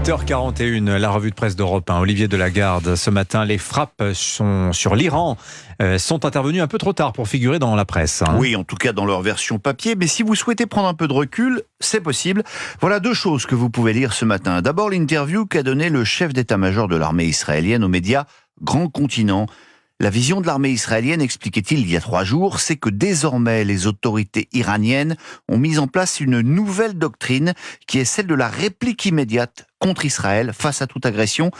8h41, la revue de presse d'Europe 1. Olivier Delagarde, ce matin, les frappes sur l'Iran sont intervenues un peu trop tard pour figurer dans la presse. Oui, en tout cas dans leur version papier, mais si vous souhaitez prendre un peu de recul, c'est possible. Voilà deux choses que vous pouvez lire ce matin. D'abord, l'interview qu'a donnée le chef d'état-major de l'armée israélienne aux médias Grand Continent. La vision de l'armée israélienne, expliquait-il il y a 3 jours, c'est que désormais les autorités iraniennes ont mis en place une nouvelle doctrine qui est celle de la réplique immédiate contre Israël face à toute agression.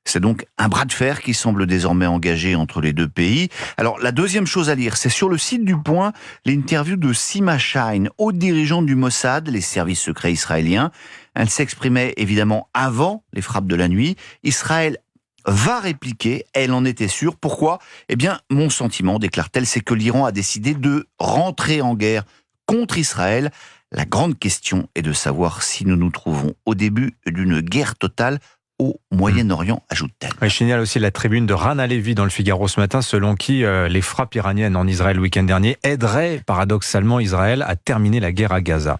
C'est donc un bras de fer qui semble désormais engagé entre les deux pays. Alors la deuxième chose à lire, c'est sur le site du Point, l'interview de Sima Shine, haute dirigeante du Mossad, les services secrets israéliens. Elle s'exprimait évidemment avant les frappes de la nuit. Israël va répliquer, elle en était sûre. Pourquoi ? Eh bien, mon sentiment, déclare-t-elle, c'est que l'Iran a décidé de rentrer en guerre contre Israël. La grande question est de savoir si nous nous trouvons au début d'une guerre totale au Moyen-Orient, ajoute-t-elle. Je signale aussi la tribune de Rana Levi dans le Figaro ce matin, selon qui les frappes iraniennes en Israël le week-end dernier aideraient paradoxalement Israël à terminer la guerre à Gaza.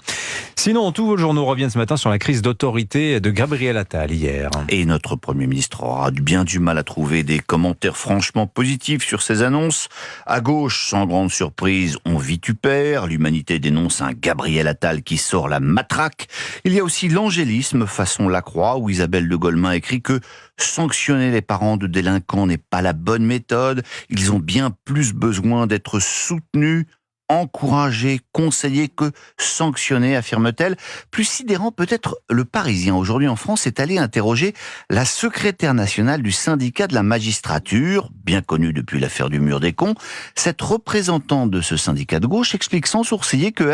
Sinon, tous vos journaux reviennent ce matin sur la crise d'autorité de Gabriel Attal hier. Et notre Premier ministre aura bien du mal à trouver des commentaires franchement positifs sur ces annonces. À gauche, sans grande surprise, on vitupère. L'Humanité dénonce un Gabriel Attal qui sort la matraque. Il y a aussi l'angélisme façon Lacroix, où Isabelle de Golemin écrit que sanctionner les parents de délinquants n'est pas la bonne méthode. Ils ont bien plus besoin d'être soutenus, encouragés, conseillés que sanctionnés, affirme-t-elle. Plus sidérant, peut-être le Parisien, aujourd'hui en France, est allé interroger la secrétaire nationale du syndicat de la magistrature, bien connue depuis l'affaire du mur des cons. Cette représentante de ce syndicat de gauche explique sans sourciller que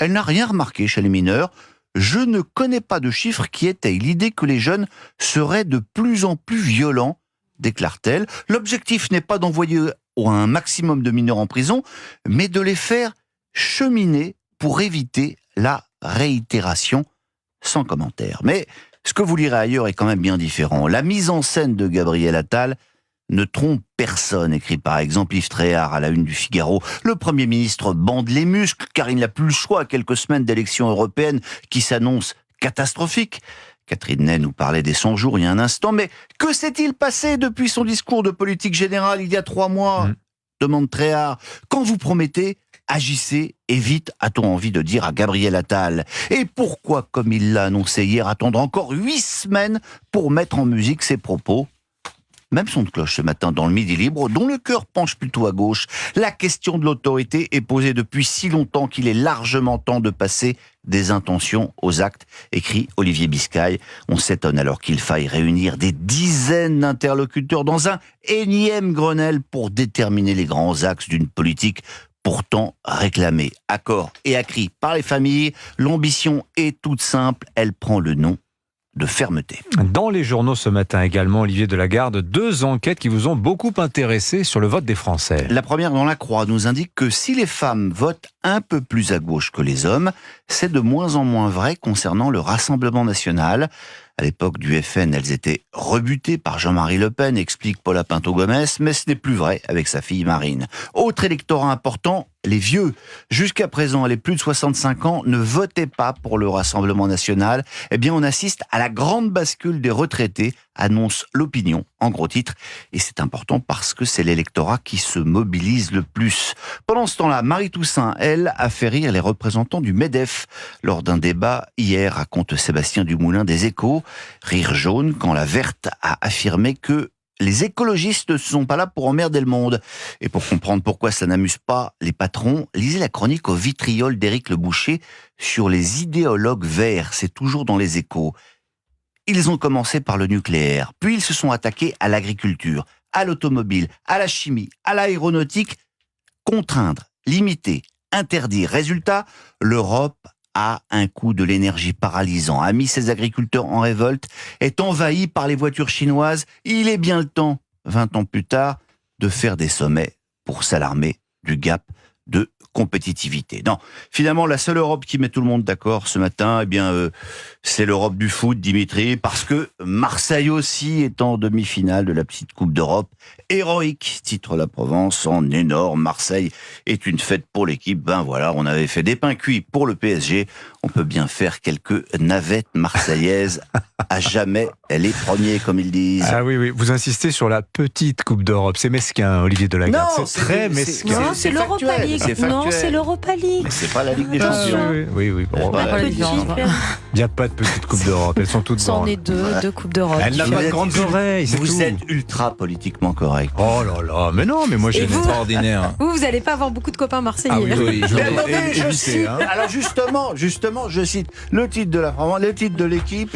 elle n'a rien remarqué chez les mineurs. Je ne connais pas de chiffres qui étayent l'idée que les jeunes seraient de plus en plus violents, déclare-t-elle. L'objectif n'est pas d'envoyer un maximum de mineurs en prison, mais de les faire cheminer pour éviter la réitération, sans commentaire. Mais ce que vous lirez ailleurs est quand même bien différent. La mise en scène de Gabriel Attal ne trompe personne, écrit par exemple Yves Tréhard à la une du Figaro. Le Premier ministre bande les muscles car il n'a plus le choix à quelques semaines d'élections européennes qui s'annoncent catastrophiques. Catherine Ney nous parlait des 100 jours il y a un instant, mais que s'est-il passé depuis son discours de politique générale il y a 3 mois ? Demande Tréhard. Quand vous promettez, agissez et vite, a-t-on envie de dire à Gabriel Attal. Et pourquoi, comme il l'a annoncé hier, attendre encore 8 semaines pour mettre en musique ses propos ? Même son de cloche ce matin dans le Midi Libre, dont le cœur penche plutôt à gauche. La question de l'autorité est posée depuis si longtemps qu'il est largement temps de passer des intentions aux actes, écrit Olivier Biscay. On s'étonne alors qu'il faille réunir des dizaines d'interlocuteurs dans un énième Grenelle pour déterminer les grands axes d'une politique pourtant réclamée à corps et à cri par les familles. L'ambition est toute simple, elle prend le nom de fermeté. Dans les journaux ce matin également, Olivier Delagarde, 2 enquêtes qui vous ont beaucoup intéressé sur le vote des Français. La première dans la Croix nous indique que si les femmes votent un peu plus à gauche que les hommes, c'est de moins en moins vrai concernant le Rassemblement national. À l'époque du FN, elles étaient rebutées par Jean-Marie Le Pen, explique Paula Pinto-Gomez, mais ce n'est plus vrai avec sa fille Marine. Autre électorat important, les vieux. Jusqu'à présent, les plus de 65 ans ne votaient pas pour le Rassemblement national. Eh bien, on assiste à la grande bascule des retraités, annonce l'opinion, en gros titre. Et c'est important parce que c'est l'électorat qui se mobilise le plus. Pendant ce temps-là, Marie Toussaint, elle, a fait rire les représentants du MEDEF. Lors d'un débat hier, raconte Sébastien Dumoulin des Échos, rire jaune quand la Verte a affirmé que les écologistes ne sont pas là pour emmerder le monde. Et pour comprendre pourquoi ça n'amuse pas les patrons, lisez la chronique au vitriol d'Éric Le Boucher sur les idéologues verts. C'est toujours dans les Échos. Ils ont commencé par le nucléaire, puis ils se sont attaqués à l'agriculture, à l'automobile, à la chimie, à l'aéronautique. Contraindre, limiter, interdire. Résultat, l'Europe a un coût de l'énergie paralysant, a mis ses agriculteurs en révolte, est envahi par les voitures chinoises. Il est bien le temps, 20 ans plus tard, de faire des sommets pour s'alarmer du gap de compétitivité. Non, finalement, la seule Europe qui met tout le monde d'accord ce matin, c'est l'Europe du foot, Dimitri, parce que Marseille aussi est en demi-finale de la petite Coupe d'Europe. Héroïque, titre La Provence, en énorme. Marseille est une fête pour l'équipe. Voilà, on avait fait des pains cuits pour le PSG. On peut bien faire quelques navettes marseillaises à jamais les premiers, comme ils disent. Ah oui, oui, vous insistez sur la petite Coupe d'Europe. C'est mesquin, Olivier Delagarde. Non, c'est très mesquin. Non, c'est l'Europa League. Non, c'est l'Europa League. Mais c'est pas la Ligue des Ah, Champions. oui, oui. Bon, Pas la Petite, Ligue des Champions. il n'y a pas de petite Coupe d'Europe. Elles sont toutes C'en grandes. est deux Coupes d'Europe. Elle n'a pas de grandes oreilles, c'est Vous tout. êtes ultra politiquement correct. Oh là là, mais non, mais moi j'ai... Et vous Extraordinaire. Vous n'allez pas avoir beaucoup de copains marseillais. Ah oui, oui, Mais attendez, je évitez, cite, hein. alors justement, je cite le titre de la France, le titre de l'équipe.